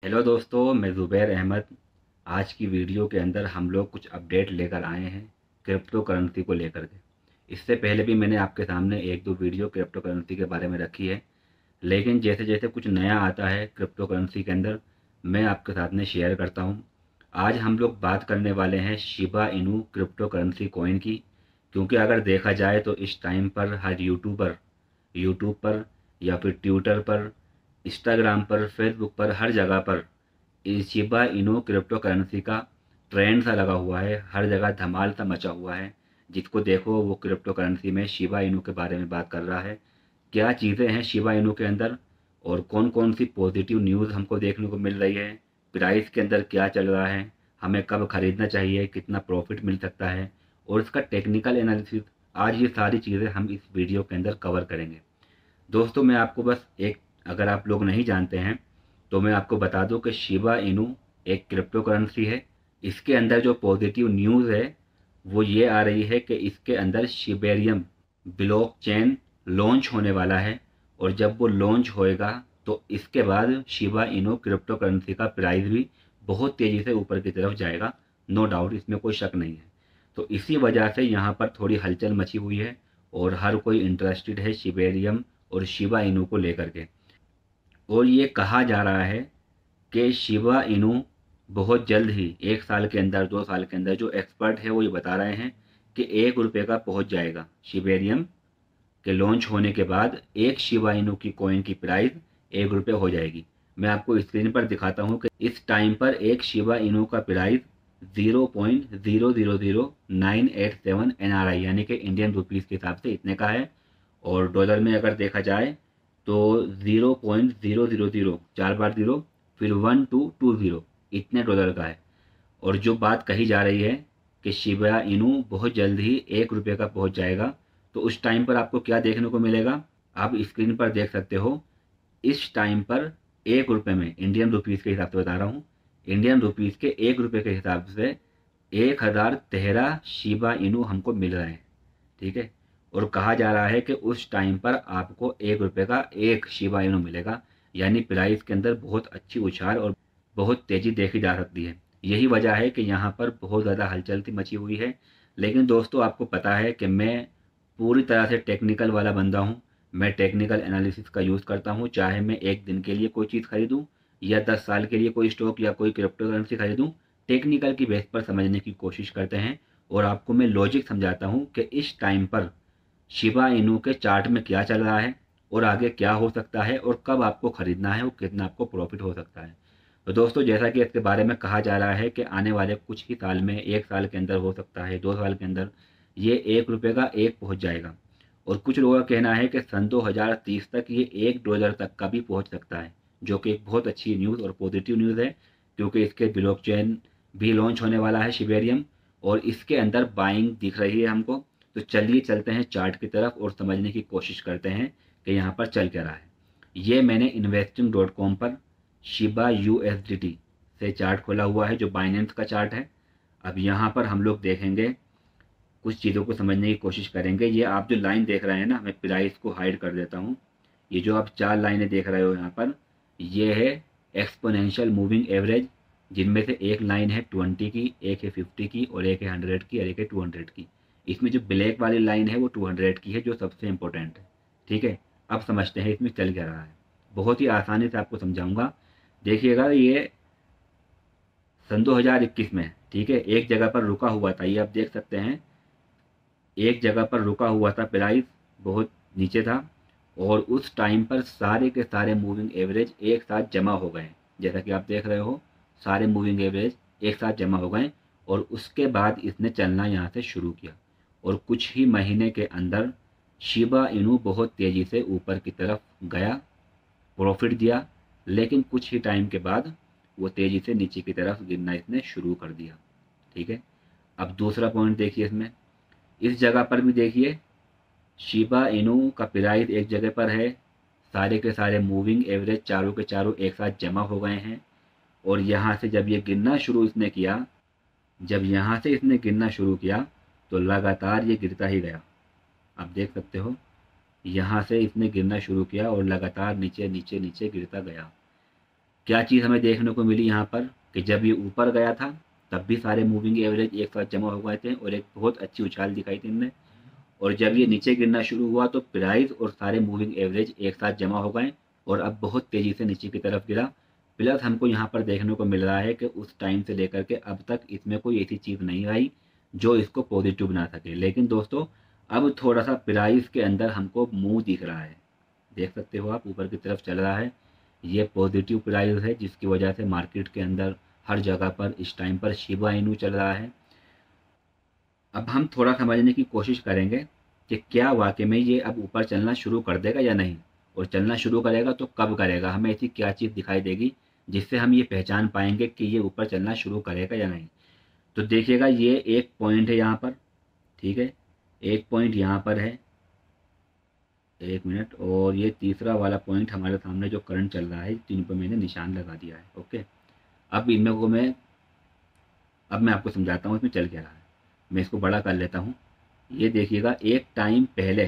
Hello दोस्तों, मैं ज़ुबैर अहमद। आज की वीडियो के अंदर हम लोग कुछ अपडेट लेकर आए हैं क्रिप्टो करेंसी को लेकर के। इससे पहले भी मैंने आपके सामने एक दो वीडियो क्रिप्टो करेंसी के बारे में रखी है, लेकिन जैसे जैसे कुछ नया आता है क्रिप्टो करेंसी के अंदर मैं आपके साथ में शेयर करता हूँ। आज हम लोग बात करने वाले हैं Shiba Inu crypto currency coin की, क्योंकि अगर देखा जाए तो इस टाइम पर हर यूट्यूब पर या फिर ट्विटर पर, इंस्टाग्राम पर, फेसबुक पर, हर जगह पर शिबा इनू क्रिप्टो करेंसी का ट्रेंड सा लगा हुआ है। हर जगह धमाल सा मचा हुआ है। जिसको देखो वो क्रिप्टो करेंसी में शिबा इनू के बारे में बात कर रहा है। क्या चीज़ें हैं शिबा इनू के अंदर और कौन कौन सी पॉजिटिव न्यूज़ हमको देखने को मिल रही है, प्राइस के अंदर क्या चल रहा है, हमें कब खरीदना चाहिए, कितना प्रॉफिट मिल सकता है और इसका टेक्निकल एनालिसिस, आज ये सारी चीज़ें हम इस वीडियो के अंदर कवर करेंगे। दोस्तों मैं आपको बस एक, अगर आप लोग नहीं जानते हैं तो मैं आपको बता दूं कि शिबा इनू एक क्रिप्टो करेंसी है। इसके अंदर जो पॉजिटिव न्यूज़ है वो ये आ रही है कि इसके अंदर शिबेरियम ब्लॉकचेन लॉन्च होने वाला है, और जब वो लॉन्च होएगा तो इसके बाद शिबा इनू क्रिप्टो करेंसी का प्राइस भी बहुत तेज़ी से ऊपर की तरफ जाएगा। नो डाउट, इसमें कोई शक नहीं है। तो इसी वजह से यहाँ पर थोड़ी हलचल मची हुई है और हर कोई इंटरेस्टेड है शिबेरियम और शिबा इनू को लेकर के। और ये कहा जा रहा है कि शिबा इनू बहुत जल्द ही, 1 साल के अंदर, 2 साल के अंदर, जो एक्सपर्ट है वो ये बता रहे हैं कि 1 रुपये का पहुंच जाएगा। शिबेरियम के लॉन्च होने के बाद एक शिबा इनू की कॉइन की प्राइस 1 रुपये हो जाएगी। मैं आपको स्क्रीन पर दिखाता हूँ कि इस टाइम पर एक शिबा इनू का प्राइस 0.000987 यानी कि इंडियन रुपीज़ के हिसाब से इतने का है। और डॉलर में अगर देखा जाए तो 0.000, 4 बार ज़ीरो, फिर 1220, इतने डॉलर का है। और जो बात कही जा रही है कि शिबा इनू बहुत जल्द ही 1 रुपये का पहुंच जाएगा, तो उस टाइम पर आपको क्या देखने को मिलेगा आप स्क्रीन पर देख सकते हो। इस टाइम पर 1 रुपये में, इंडियन रुपीज़ के हिसाब से बता रहा हूँ, इंडियन रुपीज़ के 1 रुपये के हिसाब से 1013 शिबा इनू हमको मिल रहे हैं। ठीक है। और कहा जा रहा है कि उस टाइम पर आपको 1 रुपये का एक शिबा इनू मिलेगा, यानी प्राइस के अंदर बहुत अच्छी उछाल और बहुत तेज़ी देखी जा सकती है। यही वजह है कि यहाँ पर बहुत ज़्यादा हलचल मची हुई है। लेकिन दोस्तों आपको पता है कि मैं पूरी तरह से टेक्निकल वाला बंदा हूँ। मैं टेक्निकल एनालिसिस का यूज़ करता हूँ, चाहे मैं एक दिन के लिए कोई चीज़ खरीदूँ या 10 साल के लिए कोई स्टॉक या कोई क्रिप्टो करेंसी खरीदूँ। टेक्निकल की बेस पर समझने की कोशिश करते हैं और आपको मैं लॉजिक समझाता हूँ कि इस टाइम पर शिबा इनू के चार्ट में क्या चल रहा है और आगे क्या हो सकता है और कब आपको खरीदना है और कितना आपको प्रॉफिट हो सकता है। तो दोस्तों जैसा कि इसके बारे में कहा जा रहा है कि आने वाले कुछ ही साल में, 1 साल के अंदर हो सकता है, 2 साल के अंदर, ये 1 रुपये का एक पहुंच जाएगा। और कुछ लोगों का कहना है कि सन 2030 तक ये $1 तक का भी पहुंच सकता है, जो कि एक बहुत अच्छी न्यूज़ और पॉजिटिव न्यूज़ है, क्योंकि इसके ब्लॉकचेन भी लॉन्च होने वाला है शिबेरियम, और इसके अंदर बाइंग दिख रही है हमको। तो चलिए चलते हैं चार्ट की तरफ और समझने की कोशिश करते हैं कि यहाँ पर चल क्या रहा है। ये मैंने investing.com पर शिबा USDT से चार्ट खोला हुआ है, जो बाइनेंस का चार्ट है। अब यहाँ पर हम लोग देखेंगे, कुछ चीज़ों को समझने की कोशिश करेंगे। ये आप जो लाइन देख रहे हैं ना, मैं प्राइस को हाइड कर देता हूँ। ये जो आप 4 लाइनें देख रहे हो यहाँ पर, ये है एक्सपोनेंशियल मूविंग एवरेज, जिनमें से एक लाइन है 20 की, एक है 50 की, और एक है 100 की, और एक है 200 की। इसमें जो ब्लैक वाली लाइन है वो 200 की है, जो सबसे इम्पोर्टेंट है। ठीक है। अब समझते हैं इसमें चल क्या रहा है। बहुत ही आसानी से आपको समझाऊंगा। देखिएगा, ये सन 2021 में, ठीक है, एक जगह पर रुका हुआ था। ये आप देख सकते हैं, एक जगह पर रुका हुआ था, प्राइस बहुत नीचे था, और उस टाइम पर सारे के सारे मूविंग एवरेज एक साथ जमा हो गए। जैसा कि आप देख रहे हो, सारे मूविंग एवरेज एक साथ जमा हो गए, और उसके बाद इसने चलना यहाँ से शुरू किया, और कुछ ही महीने के अंदर शिबा इनू बहुत तेज़ी से ऊपर की तरफ गया, प्रॉफिट दिया। लेकिन कुछ ही टाइम के बाद वो तेज़ी से नीचे की तरफ गिरना इसने शुरू कर दिया। ठीक है। अब दूसरा पॉइंट देखिए इसमें, इस जगह पर भी देखिए, शिबा इनू का प्राइस एक जगह पर है, सारे के सारे मूविंग एवरेज चारों के चारों एक साथ जमा हो गए हैं, और यहाँ से जब ये गिरना शुरू इसने किया, जब यहाँ से इसने गिरना शुरू किया तो लगातार ये गिरता ही गया। आप देख सकते हो, यहाँ से इसने गिरना शुरू किया और लगातार नीचे नीचे नीचे गिरता गया। क्या चीज़ हमें देखने को मिली यहाँ पर कि जब ये ऊपर गया था तब भी सारे मूविंग एवरेज एक साथ जमा हो गए थे और एक बहुत अच्छी उछाल दिखाई थी इनने। और जब ये नीचे गिरना शुरू हुआ तो प्राइस और सारे मूविंग एवरेज एक साथ जमा हो गए और अब बहुत तेज़ी से नीचे की तरफ गिरा। प्लस हमको यहाँ पर देखने को मिल रहा है कि उस टाइम से लेकर के अब तक इसमें कोई ऐसी चीज़ नहीं आई जो इसको पॉजिटिव बना सके। लेकिन दोस्तों अब थोड़ा सा प्राइस के अंदर हमको मुंह दिख रहा है, देख सकते हो आप ऊपर की तरफ चल रहा है। ये पॉजिटिव प्राइस है जिसकी वजह से मार्केट के अंदर हर जगह पर इस टाइम पर शिबा इनू चल रहा है। अब हम थोड़ा समझने की कोशिश करेंगे कि क्या वाकई में ये अब ऊपर चलना शुरू कर देगा या नहीं, और चलना शुरू करेगा तो कब करेगा, हमें ऐसी क्या चीज़ दिखाई देगी जिससे हम ये पहचान पाएंगे कि ये ऊपर चलना शुरू करेगा या नहीं। तो देखिएगा ये एक पॉइंट है यहाँ पर, ठीक है, एक पॉइंट यहाँ पर है, एक मिनट, और ये तीसरा वाला पॉइंट हमारे सामने जो करंट चल रहा है तीन पर मैंने निशान लगा दिया है। ओके, अब इनमें को मैं आपको समझाता हूँ इसमें चल क्या रहा है। मैं इसको बड़ा कर लेता हूँ। ये देखिएगा एक टाइम पहले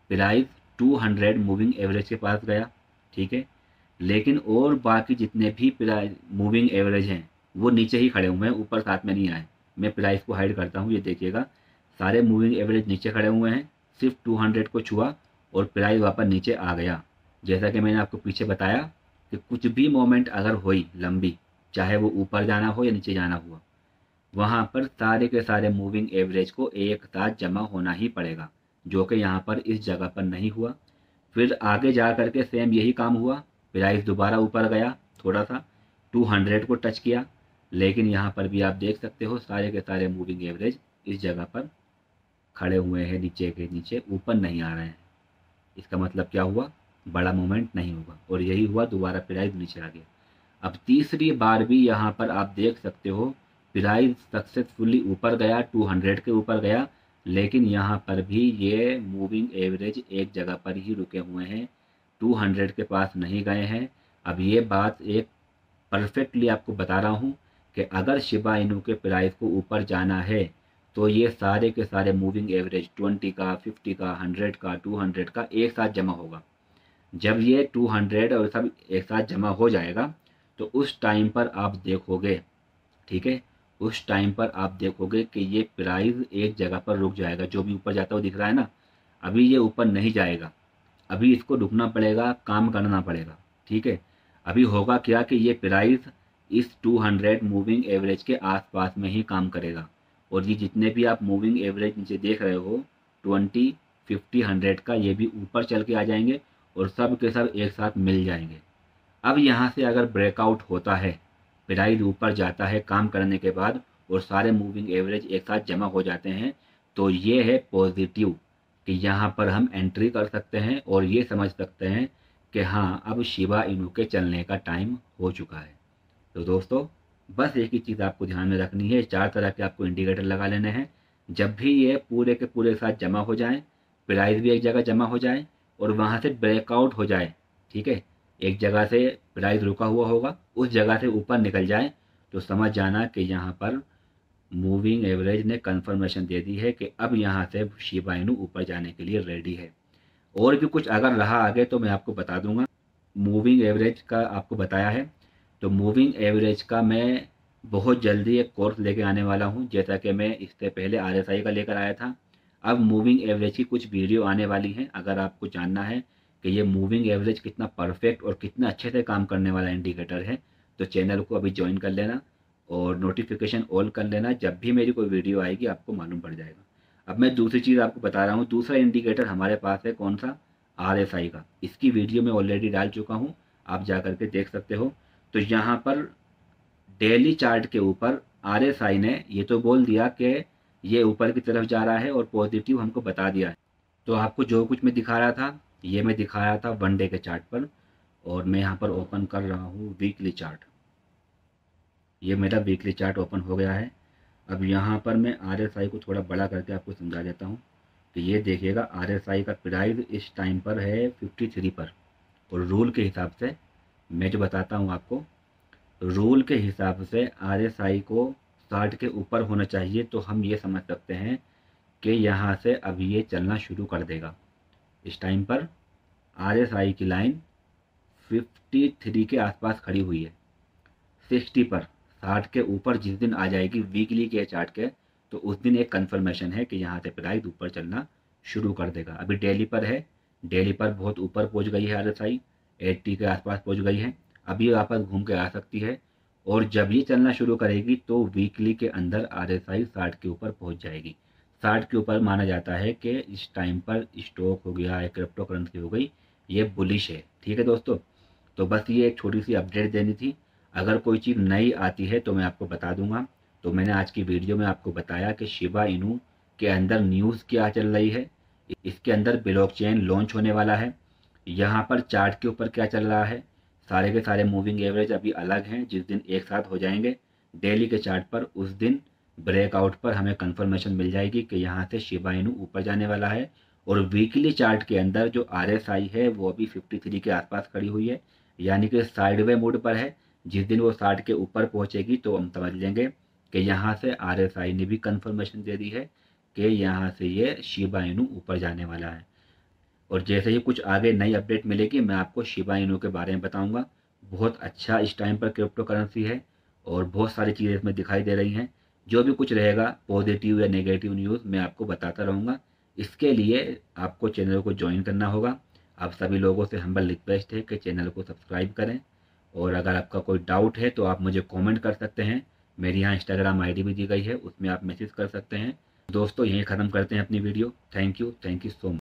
प्राइस 200 मूविंग एवरेज के पास गया, ठीक है, लेकिन और बाकी जितने भी प्राइस मूविंग एवरेज हैं वो नीचे ही खड़े हुए हैं, ऊपर साथ में नहीं आए। मैं प्राइस को हाइड करता हूँ, ये देखिएगा सारे मूविंग एवरेज नीचे खड़े हुए हैं, सिर्फ 200 को छुआ और प्राइस वापस नीचे आ गया। जैसा कि मैंने आपको पीछे बताया कि कुछ भी मोमेंट अगर हुई लंबी, चाहे वो ऊपर जाना हो या नीचे जाना हुआ, वहाँ पर सारे के सारे मूविंग एवरेज को एक साथ जमा होना ही पड़ेगा, जो कि यहाँ पर इस जगह पर नहीं हुआ। फिर आगे जा करके सेम यही काम हुआ, प्राइस दोबारा ऊपर गया, थोड़ा सा 200 को टच किया, लेकिन यहाँ पर भी आप देख सकते हो सारे के सारे मूविंग एवरेज इस जगह पर खड़े हुए हैं, नीचे के नीचे, ऊपर नहीं आ रहे हैं। इसका मतलब क्या हुआ, बड़ा मूवमेंट नहीं होगा, और यही हुआ, दोबारा प्राइस नीचे आ गया। अब तीसरी बार भी यहाँ पर आप देख सकते हो प्राइस सक्सेसफुली ऊपर गया, 200 के ऊपर गया, लेकिन यहाँ पर भी ये मूविंग एवरेज एक जगह पर ही रुके हुए हैं, 200 के पास नहीं गए हैं। अब ये बात एक परफेक्टली आपको बता रहा हूँ कि अगर शिबा इनू के प्राइस को ऊपर जाना है तो ये सारे के सारे मूविंग एवरेज 20 का, 50 का, 100 का, 200 का एक साथ जमा होगा। जब ये 200 और सब एक साथ जमा हो जाएगा तो उस टाइम पर आप देखोगे, ठीक है, उस टाइम पर आप देखोगे कि ये प्राइस एक जगह पर रुक जाएगा। जो भी ऊपर जाता हुआ दिख रहा है ना, अभी ये ऊपर नहीं जाएगा, अभी इसको रुकना पड़ेगा, काम करना पड़ेगा, ठीक है। अभी होगा क्या कि ये प्राइस इस 200 मूविंग एवरेज के आसपास में ही काम करेगा, और ये जितने भी आप मूविंग एवरेज नीचे देख रहे हो 20, 50, 100 का, ये भी ऊपर चल के आ जाएंगे और सब के सब एक साथ मिल जाएंगे। अब यहाँ से अगर ब्रेकआउट होता है, प्राइस ऊपर जाता है काम करने के बाद और सारे मूविंग एवरेज एक साथ जमा हो जाते हैं, तो ये है पॉजिटिव कि यहाँ पर हम एंट्री कर सकते हैं और ये समझ सकते हैं कि हाँ अब शिबा इनू के चलने का टाइम हो चुका है। तो दोस्तों बस एक ही चीज़ आपको ध्यान में रखनी है, 4 तरह के आपको इंडिकेटर लगा लेने हैं। जब भी ये पूरे के पूरे साथ जमा हो जाएं, प्राइस भी एक जगह जमा हो जाए और वहाँ से ब्रेकआउट हो जाए, ठीक है, एक जगह से प्राइस रुका हुआ होगा, उस जगह से ऊपर निकल जाए, तो समझ जाना कि यहाँ पर मूविंग एवरेज ने कंफर्मेशन दे दी है कि अब यहाँ से शिबा इनू ऊपर जाने के लिए रेडी है। और भी कुछ अगर रहा आगे तो मैं आपको बता दूंगा। मूविंग एवरेज का आपको बताया है, तो मूविंग एवरेज का मैं बहुत जल्दी एक कोर्स लेके आने वाला हूँ, जैसा कि मैं इससे पहले RSI का लेकर आया था। अब मूविंग एवरेज की कुछ वीडियो आने वाली हैं, अगर आपको जानना है कि ये मूविंग एवरेज कितना परफेक्ट और कितना अच्छे से काम करने वाला इंडिकेटर है, तो चैनल को अभी ज्वाइन कर लेना और नोटिफिकेशन ऑल कर लेना, जब भी मेरी कोई वीडियो आएगी आपको मालूम पड़ जाएगा। अब मैं दूसरी चीज़ आपको बता रहा हूँ, दूसरा इंडिकेटर हमारे पास है कौन सा, RSI का। इसकी वीडियो मैं ऑलरेडी डाल चुका हूँ, आप जा करके देख सकते हो। तो यहाँ पर डेली चार्ट के ऊपर RSI ने ये तो बोल दिया कि ये ऊपर की तरफ जा रहा है और पॉजिटिव हमको बता दिया है। तो आपको जो कुछ मैं दिखा रहा था ये मैं दिखा रहा था 1 डे के चार्ट पर, और मैं यहाँ पर ओपन कर रहा हूँ वीकली चार्ट। ये मेरा वीकली चार्ट ओपन हो गया है। अब यहाँ पर मैं RSI को थोड़ा बड़ा करके आपको समझा देता हूँ कि ये देखिएगा RSI का प्राइस इस टाइम पर है 53 पर, और रूल के हिसाब से मैं जो बताता हूँ आपको, रूल के हिसाब से RSI को 60 के ऊपर होना चाहिए, तो हम ये समझ सकते हैं कि यहाँ से अब ये चलना शुरू कर देगा। इस टाइम पर RSI की लाइन 53 के आसपास खड़ी हुई है, 60 पर, 60 के ऊपर जिस दिन आ जाएगी वीकली के चार्ट के, तो उस दिन एक कंफर्मेशन है कि यहाँ से प्राइस ऊपर चलना शुरू कर देगा। अभी डेली पर है, डेली पर बहुत ऊपर पहुँच गई है, RSI 80 के आसपास पहुँच गई है, अभी वापस घूम के आ सकती है। और जब ये चलना शुरू करेगी तो वीकली के अंदर RSI 60 के ऊपर पहुँच जाएगी। 60 के ऊपर माना जाता है कि इस टाइम पर स्टॉक हो गया, क्रिप्टो करेंसी हो गई, ये बुलिश है। ठीक है दोस्तों, तो बस ये एक छोटी सी अपडेट देनी थी। अगर कोई चीज़ नई आती है तो मैं आपको बता दूंगा। तो मैंने आज की वीडियो में आपको बताया कि शिबा इनू के अंदर न्यूज़ क्या चल रही है, इसके अंदर ब्लॉकचेन लॉन्च होने वाला है, यहाँ पर चार्ट के ऊपर क्या चल रहा है। सारे के सारे मूविंग एवरेज अभी अलग हैं, जिस दिन एक साथ हो जाएंगे डेली के चार्ट पर, उस दिन ब्रेकआउट पर हमें कंफर्मेशन मिल जाएगी कि यहाँ से शिबा इनू ऊपर जाने वाला है। और वीकली चार्ट के अंदर जो RSI है वो अभी 53 के आसपास खड़ी हुई है, यानी कि साइडवे मोड पर है। जिस दिन वो 60 के ऊपर पहुंचेगी तो हम समझ लेंगे कि यहाँ से RSI ने भी कंफर्मेशन दे दी है कि यहाँ से ये शिबा इनू ऊपर जाने वाला है। और जैसे ही कुछ आगे नई अपडेट मिलेगी मैं आपको शिबा इनू के बारे में बताऊंगा। बहुत अच्छा इस टाइम पर क्रिप्टो करेंसी है और बहुत सारी चीज़ें इसमें दिखाई दे रही हैं। जो भी कुछ रहेगा पॉजिटिव या नेगेटिव न्यूज़ मैं आपको बताता रहूँगा। इसके लिए आपको चैनल को ज्वाइन करना होगा। आप सभी लोगों से हम्बल रिक्वेस्ट है कि चैनल को सब्सक्राइब करें। और अगर आपका कोई डाउट है तो आप मुझे कमेंट कर सकते हैं। मेरी यहाँ इंस्टाग्राम ID भी दी गई है, उसमें आप मैसेज कर सकते हैं। दोस्तों यहीं ख़त्म करते हैं अपनी video. Thank you so much.